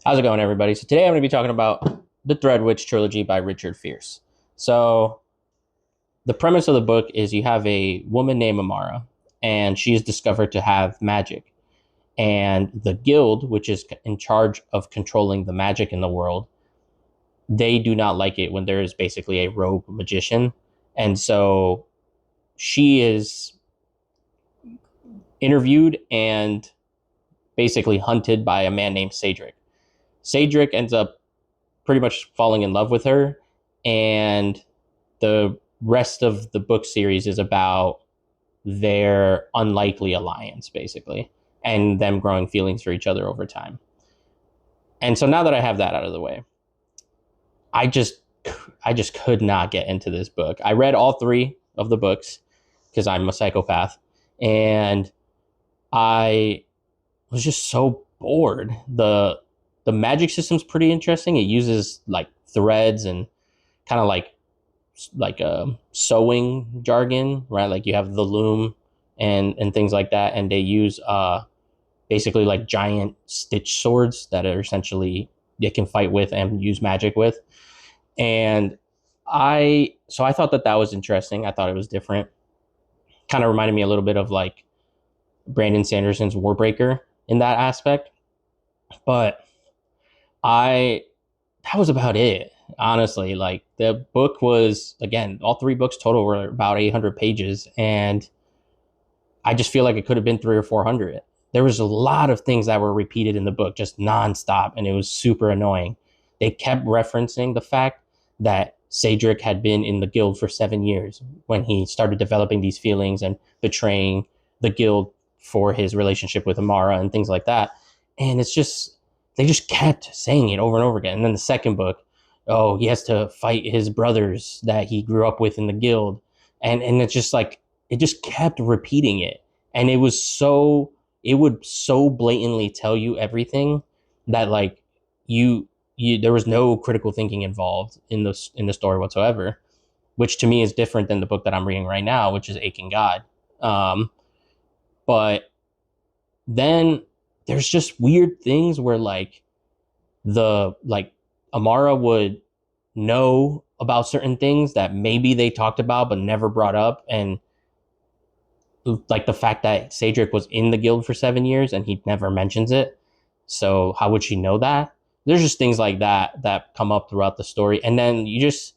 How's it going, everybody? So today I'm going to be talking about the Dreadwitch Trilogy by Richard Fierce. So the premise of the book is you have a woman named Amara, and she is discovered to have magic. And the guild, which is in charge of controlling the magic in the world, they do not like it when there is basically a rogue magician. And so she is interviewed and basically hunted by a man named Cedric. Cedric ends up pretty much falling in love with her, and the rest of the book series is about their unlikely alliance, basically, and them growing feelings for each other over time. And so now that I have that out of the way, I just I just could not get into this book. I read all three of the books because I'm a psychopath, and I was just so bored. The magic system's pretty interesting. It uses like threads and kind of like sewing jargon, right? Like you have the loom and things like that, and they use basically like giant stitch swords that are essentially they can fight with and use magic with. And I thought that that was interesting. I thought it was different. Kind of reminded me a little bit of like Brandon Sanderson's Warbreaker in that aspect, but I that was about it. Honestly, like the book was again, all three books total were about 800 pages, and I just feel like it could have been 300 or 400. There was a lot of things that were repeated in the book just nonstop, and it was super annoying. They kept referencing the fact that Cedric had been in the guild for 7 years when he started developing these feelings and betraying the guild for his relationship with Amara and things like that. And it's just, they just kept saying it over and over again. And then the second book, oh, he has to fight his brothers that he grew up with in the guild. And it's just like, it just kept repeating it. And it was so, it would so blatantly tell you everything that like you there was no critical thinking involved in the story whatsoever, which to me is different than the book that I'm reading right now, which is Aching God. Um, but then there's just weird things where like Amara would know about certain things that maybe they talked about but never brought up, and like the fact that Cedric was in the guild for 7 years and he never mentions it. So how would she know that? There's just things like that that come up throughout the story, and then you just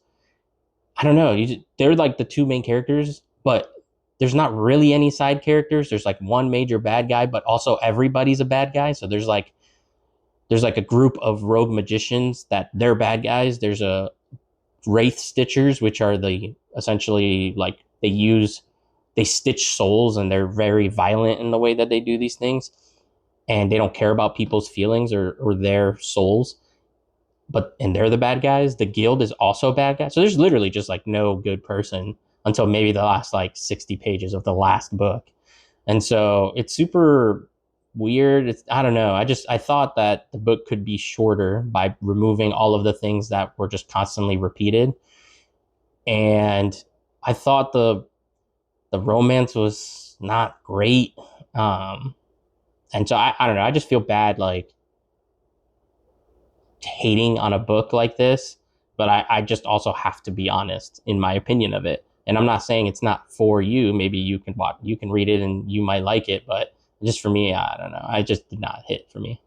I don't know. They're like the two main characters, but there's not really any side characters. There's like one major bad guy, but also everybody's a bad guy. So there's like a group of rogue magicians that they're bad guys. There's a wraith stitchers, which are the essentially like they stitch souls, and they're very violent in the way that they do these things, and they don't care about people's feelings or their souls. And they're the bad guys. The guild is also bad guys. So there's literally just like no good person until maybe the last like 60 pages of the last book. And so it's super weird. I don't know. I thought that the book could be shorter by removing all of the things that were just constantly repeated. And I thought the romance was not great. Um, and so I don't know. I just feel bad like hating on a book like this, but I just also have to be honest in my opinion of it. And I'm not saying it's not for you. Maybe you can read it and you might like it, but just for me, I don't know. I just did not hit for me.